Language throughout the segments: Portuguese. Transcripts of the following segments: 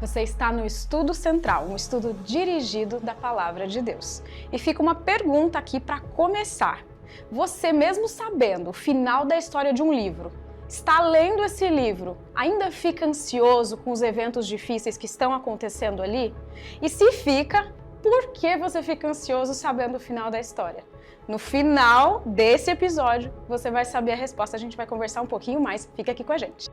Você está no Estudo Central, um estudo dirigido da Palavra de Deus. E fica uma pergunta aqui para começar. Você, mesmo sabendo o final da história de um livro, está lendo esse livro, ainda fica ansioso com os eventos difíceis que estão acontecendo ali? E se fica, por que você fica ansioso sabendo o final da história? No final desse episódio, você vai saber a resposta. A gente vai conversar um pouquinho mais. Fica aqui com a gente.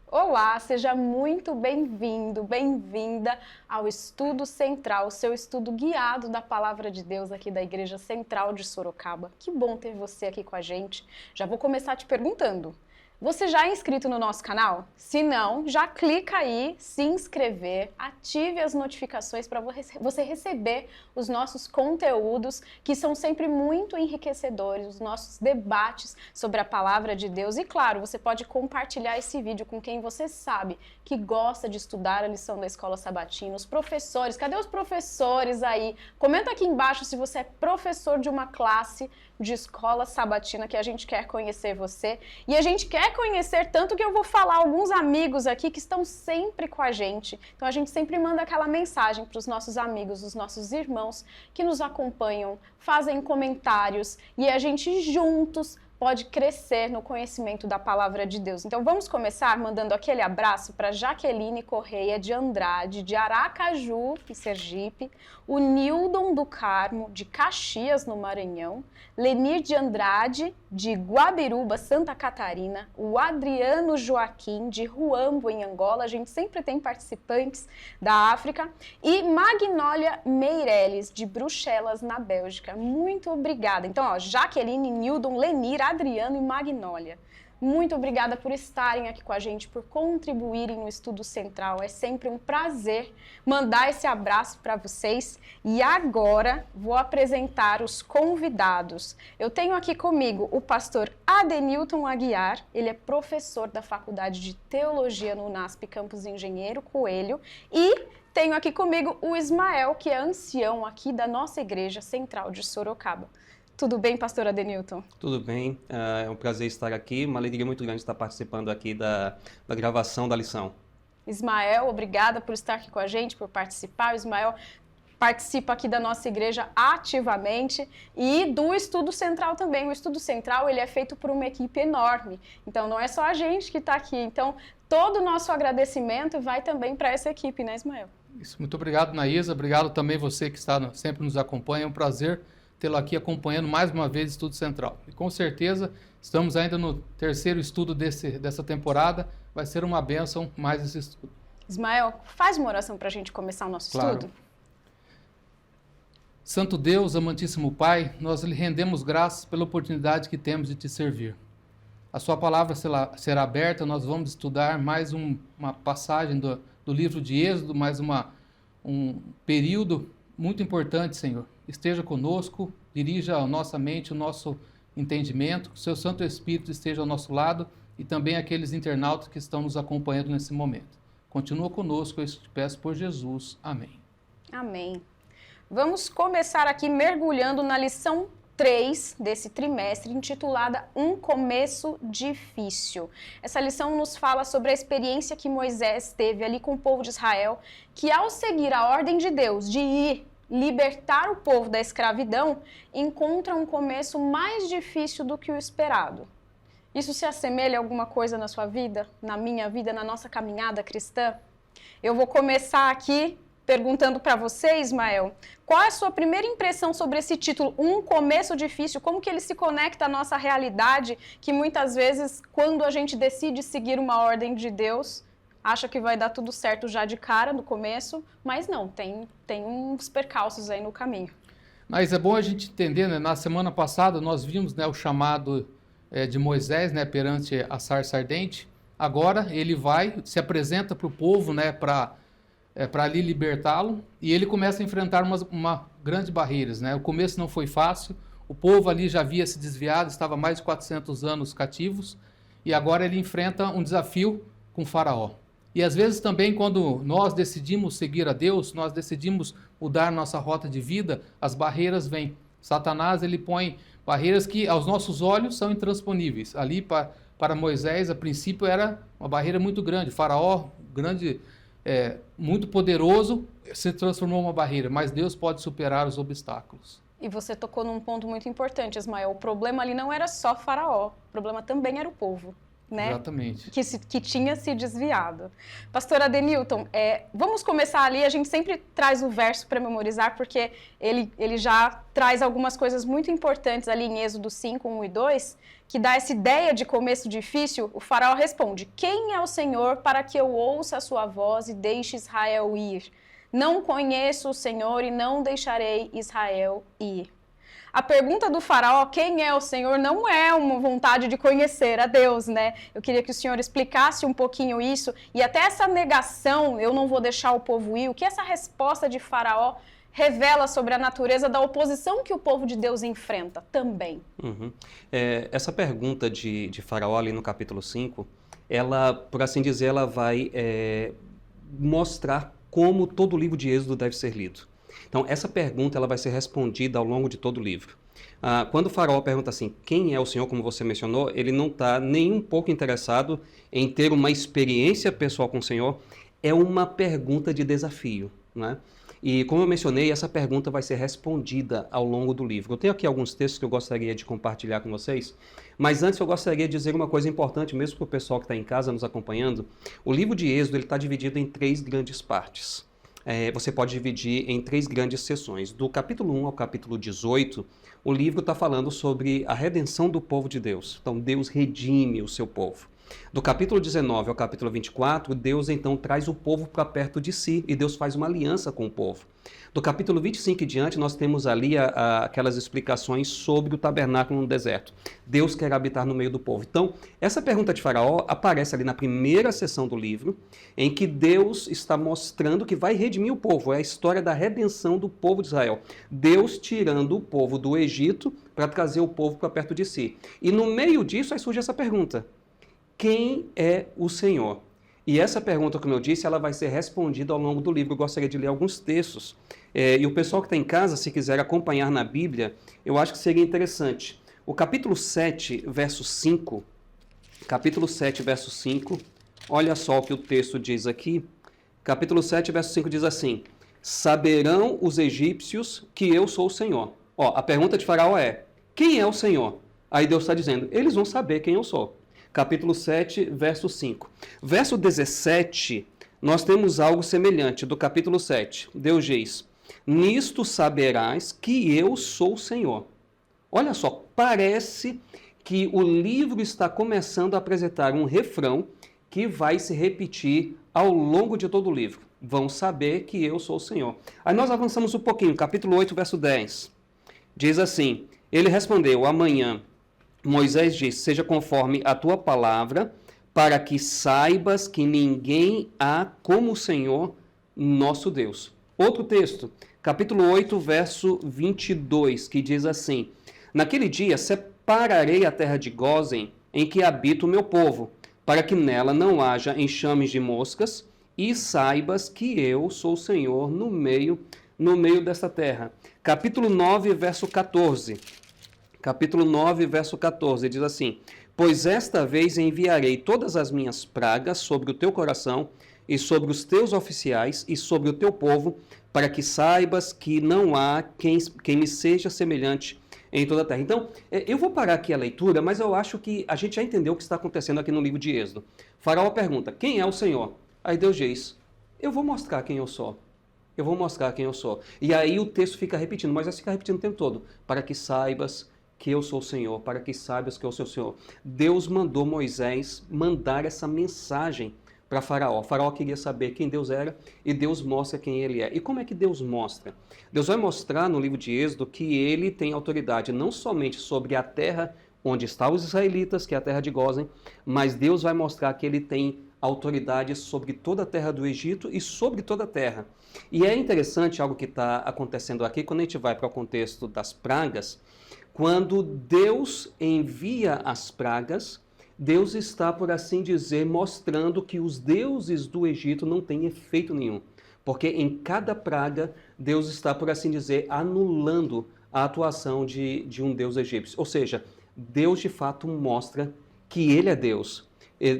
Olá, seja muito bem-vindo, bem-vinda ao Estudo Central, o seu estudo guiado da Palavra de Deus aqui da Igreja Central de Sorocaba. Que bom ter você aqui com a gente. Já vou começar te perguntando. Você já é inscrito no nosso canal? Se não, já clica aí, se inscrever, ative as notificações para você receber os nossos conteúdos, que são sempre muito enriquecedores, os nossos debates sobre a Palavra de Deus. E claro, você pode compartilhar esse vídeo com quem você sabe que gosta de estudar a lição da Escola Sabatina. Os professores, cadê os professores aí? Comenta aqui embaixo se você é professor de uma classe de Escola Sabatina, que a gente quer conhecer você. E a gente quer conhecer tanto que eu vou falar alguns amigos aqui que estão sempre com a gente. Então a gente sempre manda aquela mensagem para os nossos amigos, os nossos irmãos que nos acompanham, fazem comentários e a gente juntos pode crescer no conhecimento da Palavra de Deus. Então vamos começar mandando aquele abraço para Jaqueline Correia de Andrade, de Aracaju, em Sergipe, o Nildon do Carmo, de Caxias, no Maranhão, Lenir de Andrade, de Guabiruba, Santa Catarina, o Adriano Joaquim, de Ruambo, em Angola, a gente sempre tem participantes da África, e Magnólia Meireles, de Bruxelas, na Bélgica. Muito obrigada. Então, ó, Jaqueline, Nildon, Lenir, Adriano e Magnólia. Muito obrigada por estarem aqui com a gente, por contribuírem no Estudo Central. É sempre um prazer mandar esse abraço para vocês. E agora vou apresentar os convidados. Eu tenho aqui comigo o pastor Adenilton Aguiar. Ele é professor da Faculdade de Teologia no UNASP Campus Engenheiro Coelho. E tenho aqui comigo o Ismael, que é ancião aqui da nossa Igreja Central de Sorocaba. Tudo bem, pastor Adenilton? Tudo bem, é um prazer estar aqui, uma alegria muito grande estar participando aqui da gravação da lição. Ismael, obrigada por estar aqui com a gente, por participar. O Ismael participa aqui da nossa igreja ativamente e do Estudo Central também. O Estudo Central ele é feito por uma equipe enorme, então não é só a gente que está aqui. Então todo o nosso agradecimento vai também para essa equipe, né, Ismael? Isso, muito obrigado, Naísa. Obrigado também você que sempre nos acompanha. É um prazer tê-lo aqui acompanhando mais uma vez o Estudo Central. E com certeza estamos ainda no terceiro estudo dessa temporada. Vai ser uma bênção mais esse estudo. Ismael, faz uma oração para a gente começar o nosso estudo. Santo Deus, amantíssimo Pai, nós lhe rendemos graças pela oportunidade que temos de te servir. A sua palavra será aberta, nós vamos estudar mais uma passagem do livro de Êxodo, mais um período muito importante, Senhor. Esteja conosco, dirija a nossa mente, o nosso entendimento, que o seu Santo Espírito esteja ao nosso lado e também aqueles internautas que estão nos acompanhando nesse momento. Continua conosco, eu te peço por Jesus. Amém. Amém. Vamos começar aqui mergulhando na lição 3 desse trimestre, intitulada Um Começo Difícil. Essa lição nos fala sobre a experiência que Moisés teve ali com o povo de Israel, que ao seguir a ordem de Deus de ir libertar o povo da escravidão, encontra um começo mais difícil do que o esperado. Isso se assemelha a alguma coisa na sua vida, na minha vida, na nossa caminhada cristã? Eu vou começar aqui perguntando para você, Ismael, qual é a sua primeira impressão sobre esse título, Um Começo Difícil? Como que ele se conecta à nossa realidade, que muitas vezes, quando a gente decide seguir uma ordem de Deus, acha que vai dar tudo certo já de cara, no começo, mas não, tem uns percalços aí no caminho. Mas é bom a gente entender, né? Na semana passada nós vimos, né, o chamado de Moisés, né, perante a sarça ardente. Agora ele se apresenta para o povo, né, para ali libertá-lo, e ele começa a enfrentar uma grandes barreiras, né? O começo não foi fácil, o povo ali já havia se desviado, estava mais de 400 anos cativos, e agora ele enfrenta um desafio com Faraó. E às vezes também quando nós decidimos seguir a Deus, nós decidimos mudar nossa rota de vida, as barreiras vêm. Satanás, ele põe barreiras que aos nossos olhos são intransponíveis. Ali para Moisés, a princípio, era uma barreira muito grande. O faraó, grande, muito poderoso, se transformou em uma barreira, mas Deus pode superar os obstáculos. E você tocou num ponto muito importante, Ismael. O problema ali não era só Faraó, o problema também era o povo, né? Exatamente. Que tinha se desviado. Pastor Adenilton, vamos começar ali, a gente sempre traz o verso para memorizar, porque ele já traz algumas coisas muito importantes ali em Êxodo 5, 1 e 2, que dá essa ideia de começo difícil. O faraó responde: quem é o Senhor para que eu ouça a sua voz e deixe Israel ir? Não conheço o Senhor e não deixarei Israel ir. A pergunta do faraó, quem é o Senhor, não é uma vontade de conhecer a Deus, né? Eu queria que o senhor explicasse um pouquinho isso, e até essa negação, eu não vou deixar o povo ir, o que essa resposta de faraó revela sobre a natureza da oposição que o povo de Deus enfrenta também. Essa pergunta de Faraó ali no capítulo 5, ela, por assim dizer, ela vai mostrar como todo o livro de Êxodo deve ser lido. Então, essa pergunta ela vai ser respondida ao longo de todo o livro. Quando o faraó pergunta assim, quem é o Senhor, como você mencionou, ele não está nem um pouco interessado em ter uma experiência pessoal com o Senhor. É uma pergunta de desafio, né? E como eu mencionei, essa pergunta vai ser respondida ao longo do livro. Eu tenho aqui alguns textos que eu gostaria de compartilhar com vocês, mas antes eu gostaria de dizer uma coisa importante, mesmo para o pessoal que está em casa nos acompanhando. O livro de Êxodo está dividido em 3 grandes partes. Você pode dividir em 3 grandes seções. Do capítulo 1 ao capítulo 18, o livro está falando sobre a redenção do povo de Deus. Então, Deus redime o seu povo. Do capítulo 19 ao capítulo 24, Deus então traz o povo para perto de si e Deus faz uma aliança com o povo. Do capítulo 25 em diante, nós temos ali aquelas explicações sobre o tabernáculo no deserto. Deus quer habitar no meio do povo. Então, essa pergunta de Faraó aparece ali na primeira seção do livro, em que Deus está mostrando que vai redimir o povo. É a história da redenção do povo de Israel. Deus tirando o povo do Egito para trazer o povo para perto de si. E no meio disso, aí surge essa pergunta: quem é o Senhor? E essa pergunta, como eu disse, ela vai ser respondida ao longo do livro. Eu gostaria de ler alguns textos. E o pessoal que está em casa, se quiser acompanhar na Bíblia, eu acho que seria interessante. O capítulo 7, verso 5. Capítulo 7, verso 5. Olha só o que o texto diz aqui. Capítulo 7, verso 5 diz assim: saberão os egípcios que eu sou o Senhor. A pergunta de Faraó é: quem é o Senhor? Aí Deus está dizendo: eles vão saber quem eu sou. Capítulo 7, verso 5. Verso 17, nós temos algo semelhante do capítulo 7. Deus diz: nisto saberás que eu sou o Senhor. Olha só, parece que o livro está começando a apresentar um refrão que vai se repetir ao longo de todo o livro. Vão saber que eu sou o Senhor. Aí nós avançamos um pouquinho, capítulo 8, verso 10. Diz assim: ele respondeu: amanhã Moisés disse: seja conforme a tua palavra, para que saibas que ninguém há como o Senhor, nosso Deus. Outro texto, capítulo 8, verso 22, que diz assim: naquele dia separarei a terra de Gósen, em que habita o meu povo, para que nela não haja enxames de moscas, e saibas que eu sou o Senhor no meio desta terra. Capítulo 9, verso 14. Capítulo 9, verso 14, diz assim: pois esta vez enviarei todas as minhas pragas sobre o teu coração e sobre os teus oficiais e sobre o teu povo, para que saibas que não há quem me seja semelhante em toda a terra. Então, eu vou parar aqui a leitura, mas eu acho que a gente já entendeu o que está acontecendo aqui no livro de Êxodo. Faraó pergunta: quem é o Senhor? Aí Deus diz: eu vou mostrar quem eu sou. Eu vou mostrar quem eu sou. E aí o texto fica repetindo, mas vai ficar repetindo o tempo todo: para que saibas que eu sou o Senhor, para que saibas que eu sou o Senhor. Deus mandou Moisés mandar essa mensagem para Faraó. Faraó queria saber quem Deus era e Deus mostra quem ele é. E como é que Deus mostra? Deus vai mostrar no livro de Êxodo que ele tem autoridade não somente sobre a terra onde estão os israelitas, que é a terra de Gósen, mas Deus vai mostrar que ele tem autoridade sobre toda a terra do Egito e sobre toda a terra. E é interessante algo que está acontecendo aqui, quando a gente vai para o contexto das pragas. Quando Deus envia as pragas, Deus está, por assim dizer, mostrando que os deuses do Egito não têm efeito nenhum. Porque em cada praga, Deus está, por assim dizer, anulando a atuação de um Deus egípcio. Ou seja, Deus de fato mostra que ele é Deus.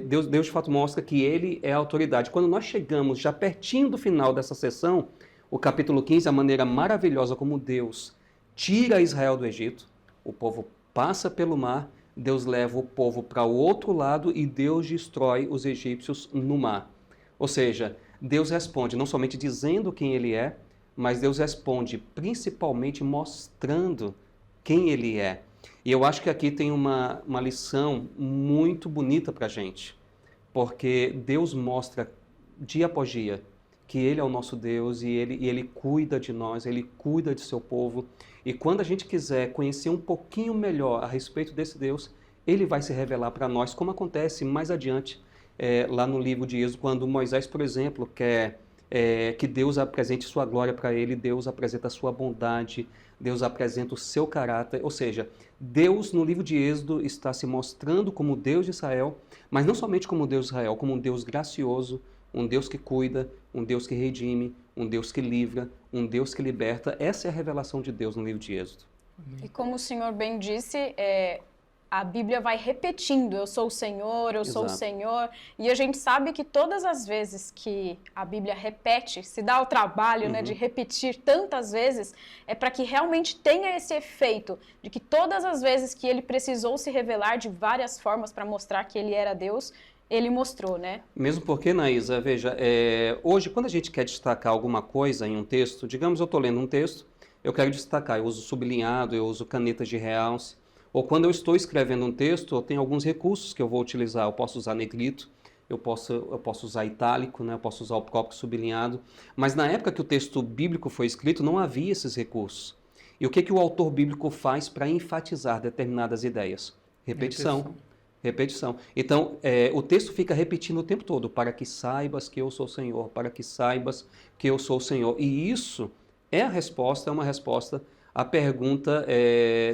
Deus de fato mostra que ele é a autoridade. Quando nós chegamos já pertinho do final dessa sessão, o capítulo 15, a maneira maravilhosa como Deus tira Israel do Egito, o povo passa pelo mar, Deus leva o povo para o outro lado e Deus destrói os egípcios no mar. Ou seja, Deus responde não somente dizendo quem ele é, mas Deus responde principalmente mostrando quem ele é. E eu acho que aqui tem uma lição muito bonita para a gente, porque Deus mostra dia após dia que ele é o nosso Deus e ele cuida de nós, ele cuida de seu povo. E quando a gente quiser conhecer um pouquinho melhor a respeito desse Deus, ele vai se revelar para nós, como acontece mais adiante lá no livro de Êxodo, quando Moisés, por exemplo, quer que Deus apresente sua glória para ele, Deus apresenta a sua bondade, Deus apresenta o seu caráter. Ou seja, Deus no livro de Êxodo está se mostrando como Deus de Israel, mas não somente como Deus de Israel, como um Deus gracioso, um Deus que cuida, um Deus que redime, um Deus que livra, um Deus que liberta. Essa é a revelação de Deus no livro de Êxodo. E como o senhor bem disse, a Bíblia vai repetindo, eu sou o Senhor, eu sou o Senhor. E a gente sabe que todas as vezes que a Bíblia repete, se dá o trabalho de repetir tantas vezes, é para que realmente tenha esse efeito de que todas as vezes que ele precisou se revelar de várias formas para mostrar que ele era Deus, ele mostrou, né? Mesmo porque, Naísa, veja, hoje quando a gente quer destacar alguma coisa em um texto, digamos eu estou lendo um texto, eu quero destacar, eu uso sublinhado, eu uso canetas de realce, ou quando eu estou escrevendo um texto, eu tenho alguns recursos que eu vou utilizar, eu posso usar negrito, eu posso usar itálico, né? Eu posso usar o próprio sublinhado, mas na época que o texto bíblico foi escrito, não havia esses recursos. E o que o autor bíblico faz para enfatizar determinadas ideias? Repetição. Então, o texto fica repetindo o tempo todo, para que saibas que eu sou o Senhor, para que saibas que eu sou o Senhor. E isso é uma resposta à pergunta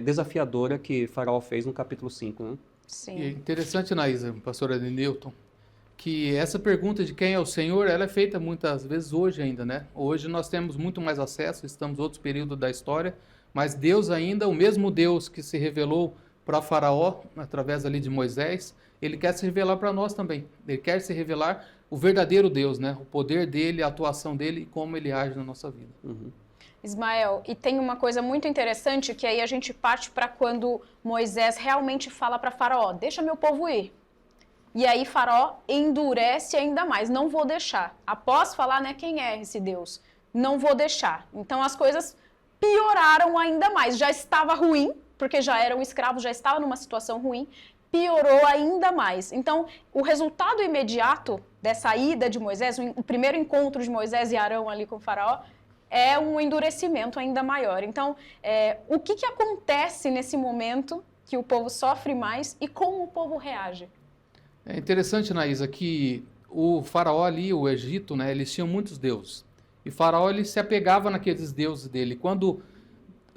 desafiadora que Faraó fez no capítulo 5. Né? Sim. E é interessante, Naísa, pastora Newton, que essa pergunta de quem é o Senhor, ela é feita muitas vezes hoje ainda, né? Hoje nós temos muito mais acesso, estamos em outros períodos da história, mas Deus ainda, o mesmo Deus que se revelou para Faraó, através ali de Moisés, ele quer se revelar para nós também. Ele quer se revelar o verdadeiro Deus, né? O poder dele, a atuação dele e como ele age na nossa vida. Ismael, e tem uma coisa muito interessante que aí a gente parte para quando Moisés realmente fala para Faraó, deixa meu povo ir. E aí Faraó endurece ainda mais, não vou deixar. Após falar, né, quem é esse Deus? Não vou deixar. Então as coisas pioraram ainda mais. Já estava ruim, porque já eram escravos, já estava numa situação ruim, piorou ainda mais. Então, o resultado imediato dessa ida de Moisés, o primeiro encontro de Moisés e Arão ali com o Faraó, é um endurecimento ainda maior. Então, o que acontece nesse momento que o povo sofre mais e como o povo reage? É interessante, Naísa, que o Faraó ali, o Egito, né, eles tinham muitos deuses. E Faraó ele se apegava naqueles deuses dele. Quando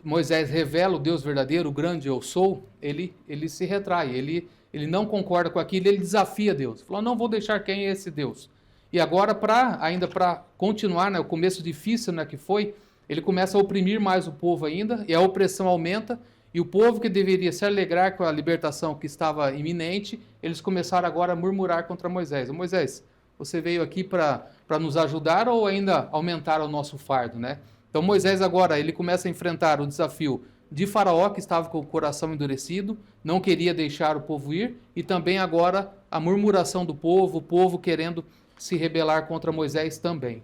Moisés revela o Deus verdadeiro, o grande eu sou, ele se retrai, ele não concorda com aquilo, ele desafia Deus. Falou, não vou deixar quem é esse Deus. E agora, ainda para continuar, né, o começo difícil, né, que foi, ele começa a oprimir mais o povo ainda, e a opressão aumenta, e o povo que deveria se alegrar com a libertação que estava iminente, eles começaram agora a murmurar contra Moisés. Moisés, você veio aqui para nos ajudar ou ainda aumentar o nosso fardo, né? Então Moisés agora, ele começa a enfrentar o desafio de Faraó, que estava com o coração endurecido, não queria deixar o povo ir, e também agora a murmuração do povo, o povo querendo se rebelar contra Moisés também.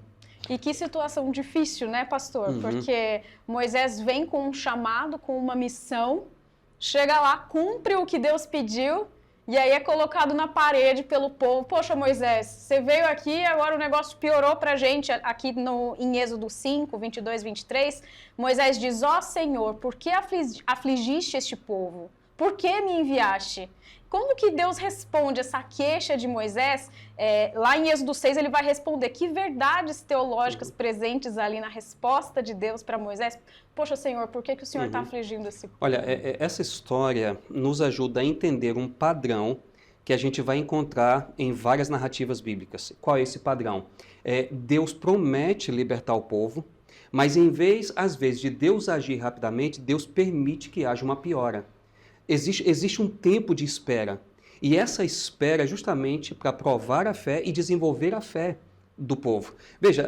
E que situação difícil, né, pastor? Porque Moisés vem com um chamado, com uma missão, chega lá, cumpre o que Deus pediu, e aí é colocado na parede pelo povo. Poxa, Moisés, você veio aqui, agora o negócio piorou pra gente. Aqui em Êxodo 5, 22, 23, Moisés diz, ó Senhor, por que afligiste este povo? Por que me enviaste? Como que Deus responde essa queixa de Moisés? Lá em Êxodo 6 ele vai responder que verdades teológicas presentes ali na resposta de Deus para Moisés. Poxa, Senhor, por que o Senhor está afligindo esse povo? Olha, essa história nos ajuda a entender um padrão que a gente vai encontrar em várias narrativas bíblicas. Qual é esse padrão? Deus promete libertar o povo, Mas em vez, às vezes, de Deus agir rapidamente, Deus permite que haja uma piora. Existe um tempo de espera. E essa espera é justamente para provar a fé e desenvolver a fé do povo. Veja,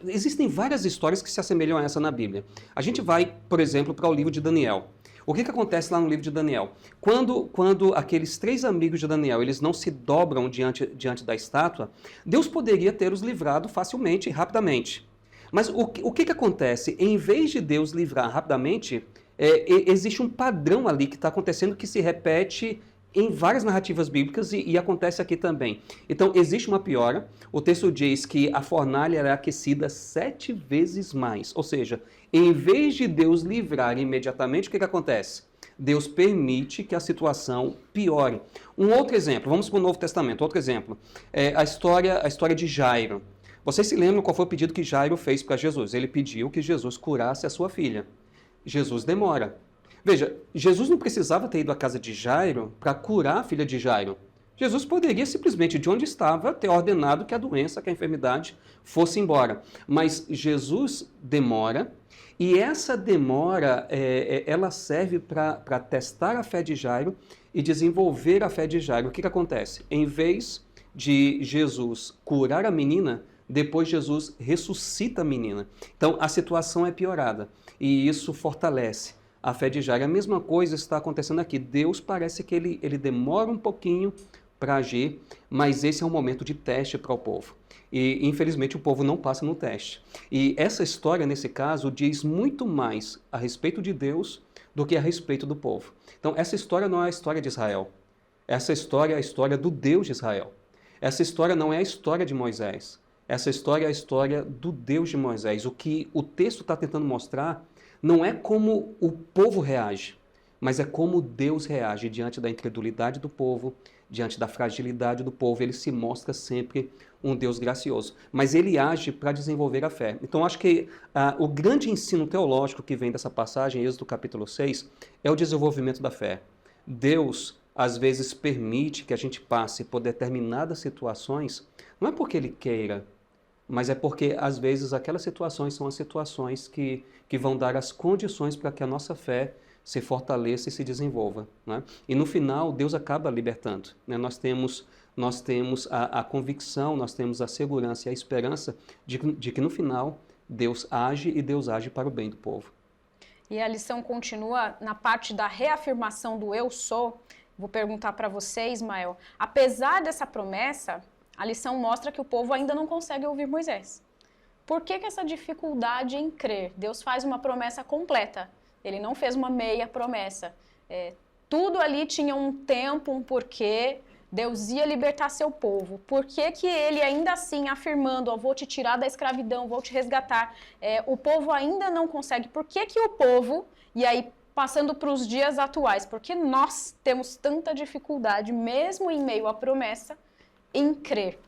existem várias histórias que se assemelham a essa na Bíblia. A gente vai, por exemplo, para o livro de Daniel. O que acontece lá no livro de Daniel? Quando aqueles 3 amigos de Daniel, eles não se dobram diante da estátua, Deus poderia ter os livrado facilmente e rapidamente. Mas o que acontece? Em vez de Deus livrar rapidamente, existe um padrão ali que está acontecendo que se repete em várias narrativas bíblicas e acontece aqui também. Então, existe uma piora. O texto diz que a fornalha era aquecida 7 vezes mais. Ou seja, em vez de Deus livrar imediatamente, o que acontece? Deus permite que a situação piore. Um outro exemplo, vamos para o Novo Testamento. Outro exemplo, a história de Jairo. Vocês se lembram qual foi o pedido que Jairo fez para Jesus? Ele pediu que Jesus curasse a sua filha. Jesus demora. Veja, Jesus não precisava ter ido à casa de Jairo para curar a filha de Jairo. Jesus poderia simplesmente, de onde estava, ter ordenado que a doença, que a enfermidade fosse embora. Mas Jesus demora, e essa demora, ela serve para testar a fé de Jairo e desenvolver a fé de Jairo. O que acontece? Em vez de Jesus curar a menina, depois Jesus ressuscita a menina. Então, a situação é piorada, e isso fortalece a fé de Jairo. A mesma coisa está acontecendo aqui. Deus parece que ele demora um pouquinho para agir, mas esse é um momento de teste para o povo. E, infelizmente, o povo não passa no teste. E essa história, nesse caso, diz muito mais a respeito de Deus do que a respeito do povo. Então, essa história não é a história de Israel. Essa história é a história do Deus de Israel. Essa história não é a história de Moisés. Essa história é a história do Deus de Moisés. O que o texto está tentando mostrar não é como o povo reage, mas é como Deus reage diante da incredulidade do povo, diante da fragilidade do povo. Ele se mostra sempre um Deus gracioso, mas ele age para desenvolver a fé. Então, acho que o grande ensino teológico que vem dessa passagem, Êxodo capítulo 6, é o desenvolvimento da fé. Deus, às vezes, permite que a gente passe por determinadas situações, não é porque ele queira, mas é porque, às vezes, aquelas situações são as situações que vão dar as condições para que a nossa fé se fortaleça e se desenvolva, né? E no final, Deus acaba libertando, né? Nós temos a convicção, nós temos a segurança e a esperança de que no final, Deus age e Deus age para o bem do povo. E a lição continua na parte da reafirmação do eu sou. Vou perguntar para você, Ismael, apesar dessa promessa, a lição mostra que o povo ainda não consegue ouvir Moisés. Por que essa dificuldade em crer? Deus faz uma promessa completa. Ele não fez uma meia promessa. Tudo ali tinha um tempo, um porquê. Deus ia libertar seu povo. Por que ele ainda assim, afirmando, vou te tirar da escravidão, vou te resgatar, o povo ainda não consegue? Por que o povo, e aí passando para os dias atuais, porque nós temos tanta dificuldade, mesmo em meio à promessa, em crer?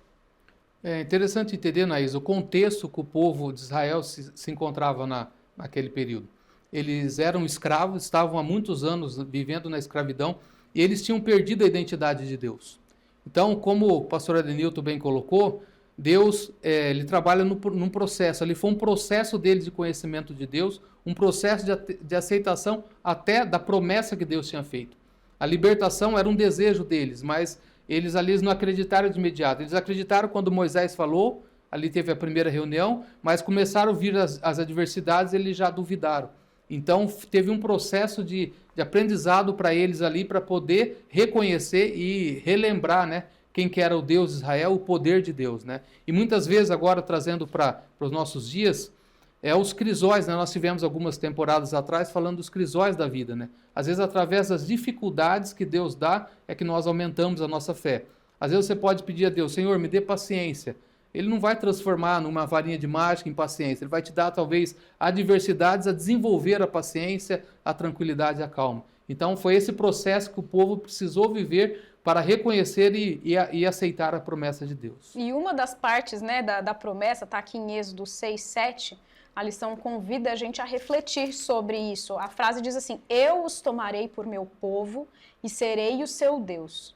É interessante entender, Naís, o contexto que o povo de Israel se encontrava naquele período. Eles eram escravos, estavam há muitos anos vivendo na escravidão e eles tinham perdido a identidade de Deus. Então, como o pastor Adenilton bem colocou, Deus ele trabalha num processo. Ali foi um processo deles de conhecimento de Deus, um processo de aceitação até da promessa que Deus tinha feito. A libertação era um desejo deles, mas eles ali não acreditaram de imediato. Eles acreditaram quando Moisés falou, ali teve a primeira reunião, mas começaram a vir as adversidades, eles já duvidaram. Então, teve um processo de aprendizado para eles ali, para poder reconhecer e relembrar, né, quem que era o Deus de Israel, o poder de Deus, né? E muitas vezes, agora trazendo para os nossos dias, os crisóis, né? Nós tivemos algumas temporadas atrás falando dos crisóis da vida, né? Às vezes, através das dificuldades que Deus dá, é que nós aumentamos a nossa fé. Às vezes você pode pedir a Deus, Senhor, me dê paciência. Ele não vai transformar numa varinha de mágica em paciência. Ele vai te dar, talvez, adversidades a desenvolver a paciência, a tranquilidade e a calma. Então, foi esse processo que o povo precisou viver para reconhecer e aceitar a promessa de Deus. E uma das partes, né, da promessa, está aqui em Êxodo 6, 7, a lição convida a gente a refletir sobre isso. A frase diz assim, eu os tomarei por meu povo e serei o seu Deus.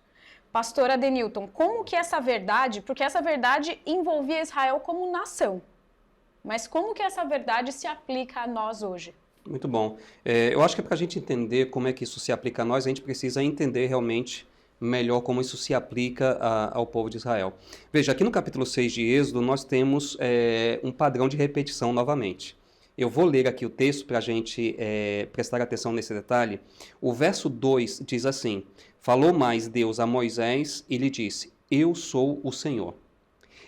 Pastor Adenilton, como que essa verdade, porque essa verdade envolvia Israel como nação, Mas como que essa verdade se aplica a nós hoje? Muito bom. Eu acho que para a gente entender como é que isso se aplica a nós, a gente precisa entender realmente melhor como isso se aplica ao povo de Israel. Veja, aqui no capítulo 6 de Êxodo, nós temos um padrão de repetição novamente. Eu vou ler aqui o texto para a gente prestar atenção nesse detalhe. O verso 2 diz assim: falou mais Deus a Moisés e lhe disse, eu sou o Senhor.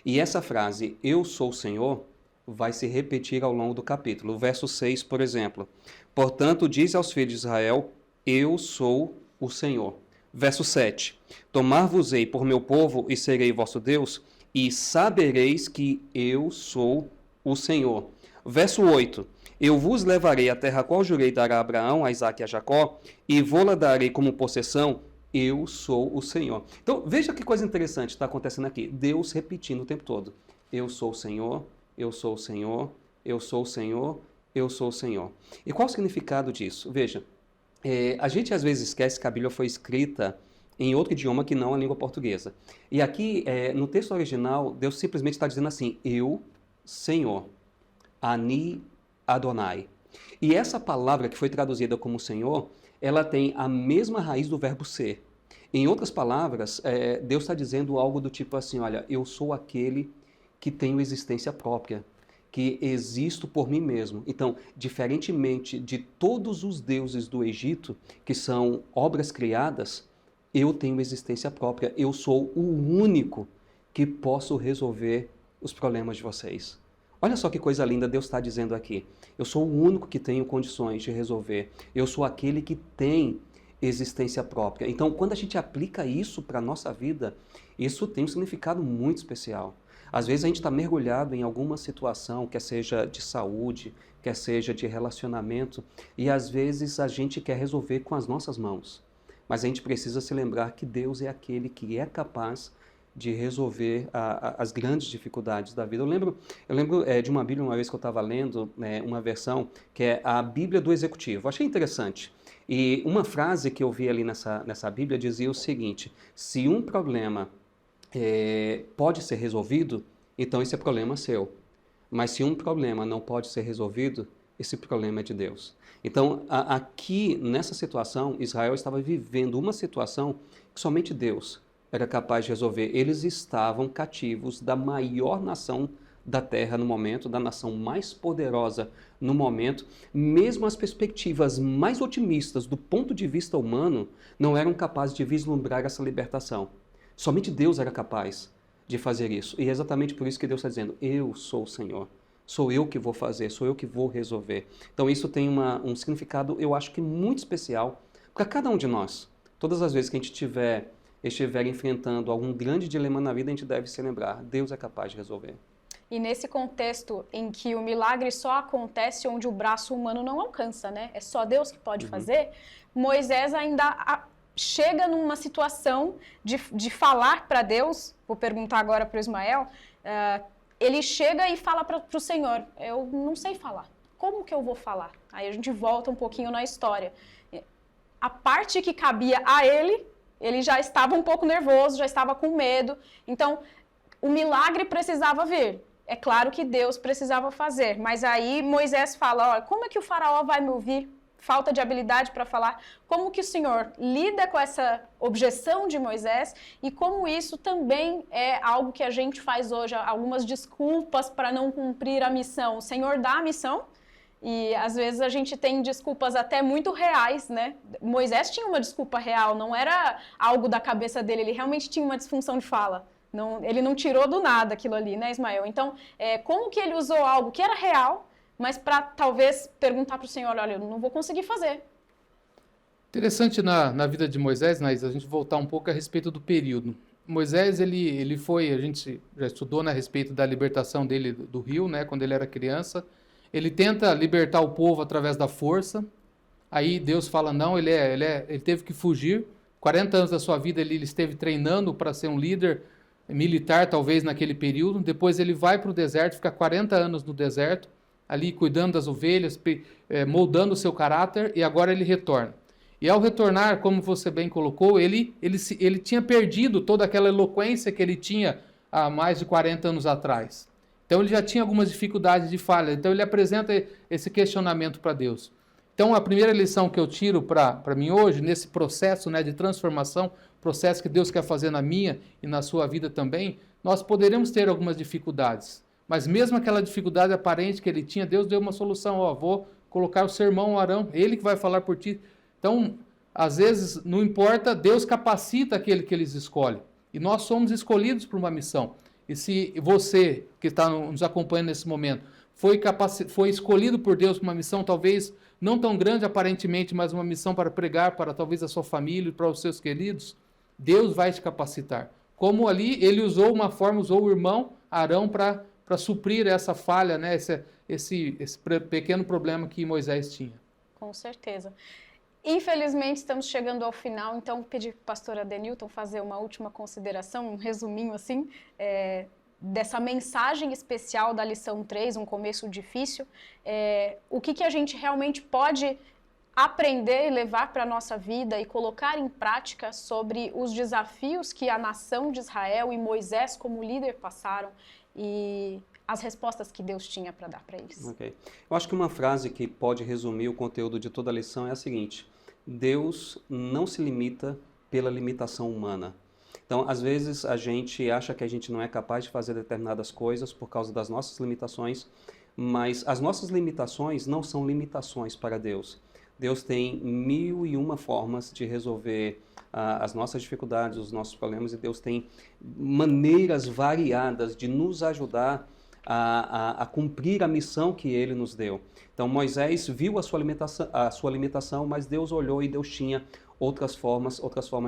E essa frase, eu sou o Senhor, vai se repetir ao longo do capítulo. O verso 6, por exemplo, portanto, diz aos filhos de Israel, eu sou o Senhor. Verso 7, tomar-vos-ei por meu povo e serei vosso Deus, e sabereis que eu sou o Senhor. Verso 8, eu vos levarei à terra a qual jurei dar a Abraão, a Isaque e a Jacó, e vou-la darei como possessão, eu sou o Senhor. Então, veja que coisa interessante está acontecendo aqui. Deus repetindo o tempo todo. Eu sou o Senhor, eu sou o Senhor, eu sou o Senhor, eu sou o Senhor. E qual o significado disso? Veja, a gente às vezes esquece que a Bíblia foi escrita em outro idioma que não a língua portuguesa. E aqui, no texto original, Deus simplesmente está dizendo assim, eu, Senhor, Ani Adonai. E essa palavra que foi traduzida como Senhor, ela tem a mesma raiz do verbo ser. Em outras palavras, Deus está dizendo algo do tipo assim, olha, eu sou aquele que tenho existência própria, que existo por mim mesmo. Então, diferentemente de todos os deuses do Egito, que são obras criadas, eu tenho existência própria. Eu sou o único que posso resolver os problemas de vocês. Olha só que coisa linda Deus está dizendo aqui. Eu sou o único que tenho condições de resolver. Eu sou aquele que tem existência própria. Então, quando a gente aplica isso para a nossa vida, isso tem um significado muito especial. Às vezes a gente está mergulhado em alguma situação, quer seja de saúde, quer seja de relacionamento, e às vezes a gente quer resolver com as nossas mãos. Mas a gente precisa se lembrar que Deus é aquele que é capaz de resolver as grandes dificuldades da vida. Eu lembro de uma Bíblia, uma vez que eu estava lendo, uma versão, que é a Bíblia do Executivo. Eu achei interessante. E uma frase que eu vi ali nessa Bíblia dizia o seguinte, se um problema pode ser resolvido, então esse é problema seu. Mas se um problema não pode ser resolvido, esse problema é de Deus. Então, aqui, nessa situação, Israel estava vivendo uma situação que somente Deus era capaz de resolver. Eles estavam cativos da maior nação da terra no momento, da nação mais poderosa no momento. Mesmo as perspectivas mais otimistas do ponto de vista humano não eram capazes de vislumbrar essa libertação. Somente Deus era capaz de fazer isso. E é exatamente por isso que Deus está dizendo, eu sou o Senhor. Sou eu que vou fazer, sou eu que vou resolver. Então isso tem um significado, eu acho que muito especial para cada um de nós. Todas as vezes que a gente estiver enfrentando algum grande dilema na vida, a gente deve se lembrar, Deus é capaz de resolver. E nesse contexto em que o milagre só acontece onde o braço humano não alcança, né? É só Deus que pode fazer. Moisés ainda chega numa situação de falar para Deus, vou perguntar agora para o Ismael, ele chega e fala para o Senhor, eu não sei falar, como que eu vou falar? Aí a gente volta um pouquinho na história. A parte que cabia a ele já estava um pouco nervoso, já estava com medo, então o milagre precisava vir. É claro que Deus precisava fazer, mas aí Moisés fala, olha, como é que o faraó vai me ouvir? Falta de habilidade para falar. Como que o Senhor lida com essa objeção de Moisés e como isso também é algo que a gente faz hoje, algumas desculpas para não cumprir a missão. O Senhor dá a missão e às vezes a gente tem desculpas até muito reais, né? Moisés tinha uma desculpa real, não era algo da cabeça dele, ele realmente tinha uma disfunção de fala. Não, ele não tirou do nada aquilo ali, né, Ismael? Então, como que ele usou algo que era real, mas para talvez perguntar para o Senhor, olha, eu não vou conseguir fazer. Interessante na vida de Moisés, Naís, a gente voltar um pouco a respeito do período. Moisés, ele foi, a gente já estudou, né, a respeito da libertação dele do rio, né, quando ele era criança. Ele tenta libertar o povo através da força. Aí Deus fala, não, ele teve que fugir. 40 anos da sua vida ele esteve treinando para ser um líder militar, talvez, naquele período. Depois ele vai para o deserto, fica 40 anos no deserto, ali cuidando das ovelhas, moldando o seu caráter, e agora ele retorna. E ao retornar, como você bem colocou, ele tinha perdido toda aquela eloquência que ele tinha há mais de 40 anos atrás. Então ele já tinha algumas dificuldades de falha. Então ele apresenta esse questionamento para Deus. Então a primeira lição que eu tiro para mim hoje, nesse processo, né, de transformação, processo que Deus quer fazer na minha e na sua vida também, nós poderemos ter algumas dificuldades. Mas mesmo aquela dificuldade aparente que ele tinha, Deus deu uma solução. Ó, vou colocar o seu irmão Arão, ele que vai falar por ti. Então, às vezes, não importa, Deus capacita aquele que eles escolhem. E nós somos escolhidos por uma missão. E se você, que está nos acompanhando nesse momento, foi escolhido por Deus para uma missão, talvez não tão grande aparentemente, mas uma missão para pregar para talvez a sua família, para os seus queridos, Deus vai te capacitar. Como ali ele usou o irmão Arão para suprir essa falha, né? esse pequeno problema que Moisés tinha. Com certeza. Infelizmente, estamos chegando ao final, então pedi para o pastor Adenilton fazer uma última consideração, um resuminho assim, dessa mensagem especial da lição 3, um começo difícil. O que a gente realmente pode aprender e levar para a nossa vida e colocar em prática sobre os desafios que a nação de Israel e Moisés como líder passaram e as respostas que Deus tinha para dar para eles. Ok. Eu acho que uma frase que pode resumir o conteúdo de toda a lição é a seguinte: Deus não se limita pela limitação humana. Então, às vezes, a gente acha que a gente não é capaz de fazer determinadas coisas por causa das nossas limitações, mas as nossas limitações não são limitações para Deus. Deus tem 1001 formas de resolver as nossas dificuldades, os nossos problemas, e Deus tem maneiras variadas de nos ajudar a cumprir a missão que Ele nos deu. Então Moisés viu a sua limitação, mas Deus olhou e Deus tinha outras formas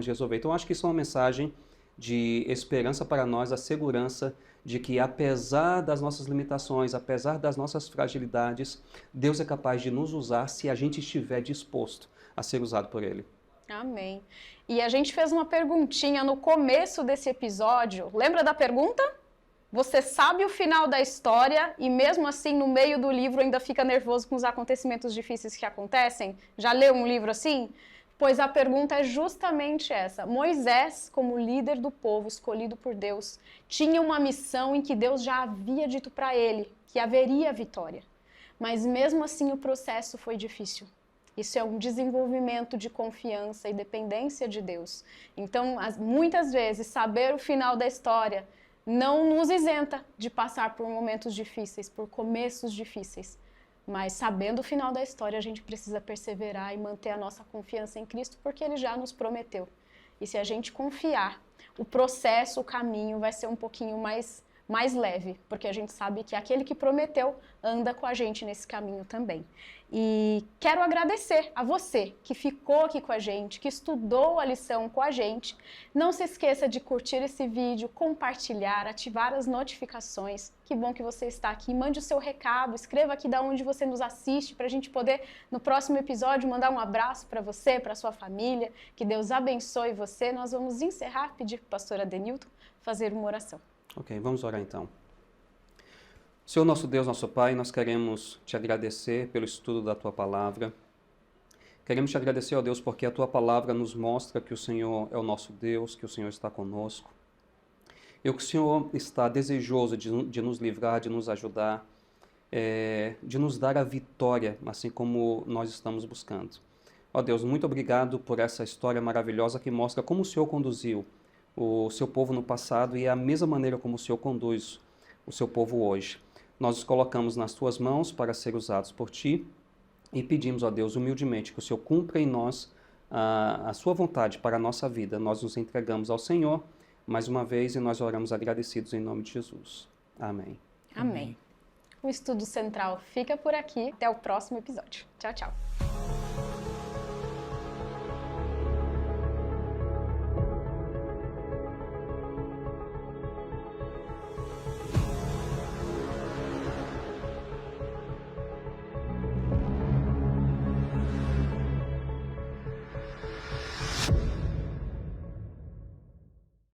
de resolver. Então acho que isso é uma mensagem de esperança para nós, a segurança de que apesar das nossas limitações, apesar das nossas fragilidades, Deus é capaz de nos usar se a gente estiver disposto a ser usado por Ele. Amém. E a gente fez uma perguntinha no começo desse episódio. Lembra da pergunta? Você sabe o final da história e mesmo assim no meio do livro ainda fica nervoso com os acontecimentos difíceis que acontecem? Já leu um livro assim? Pois a pergunta é justamente essa. Moisés, como líder do povo escolhido por Deus, tinha uma missão em que Deus já havia dito para ele que haveria vitória. Mas mesmo assim o processo foi difícil. Isso é um desenvolvimento de confiança e dependência de Deus. Então, muitas vezes, saber o final da história não nos isenta de passar por momentos difíceis, por começos difíceis. Mas sabendo o final da história, a gente precisa perseverar e manter a nossa confiança em Cristo, porque Ele já nos prometeu. E se a gente confiar, o processo, o caminho vai ser um pouquinho mais leve, porque a gente sabe que aquele que prometeu anda com a gente nesse caminho também. E quero agradecer a você que ficou aqui com a gente, que estudou a lição com a gente. Não se esqueça de curtir esse vídeo, compartilhar, ativar as notificações. Que bom que você está aqui. Mande o seu recado, escreva aqui de onde você nos assiste, para a gente poder, no próximo episódio, mandar um abraço para você, para sua família. Que Deus abençoe você. Nós vamos encerrar, pedir para o pastor Adenilton fazer uma oração. Ok, vamos orar então. Senhor nosso Deus, nosso Pai, nós queremos te agradecer pelo estudo da Tua Palavra. Queremos te agradecer, ó Deus, porque a Tua Palavra nos mostra que o Senhor é o nosso Deus, que o Senhor está conosco. E que o Senhor está desejoso de nos livrar, de nos ajudar, de nos dar a vitória, assim como nós estamos buscando. Ó Deus, muito obrigado por essa história maravilhosa que mostra como o Senhor conduziu o seu povo no passado e a mesma maneira como o Senhor conduz o seu povo hoje. Nós os colocamos nas Tuas mãos para ser usados por Ti e pedimos, ó Deus, humildemente que o Senhor cumpra em nós a Sua vontade para a nossa vida. Nós nos entregamos ao Senhor mais uma vez e nós oramos agradecidos em nome de Jesus. Amém. Amém. O Estudo Central fica por aqui. Até o próximo episódio. Tchau, tchau.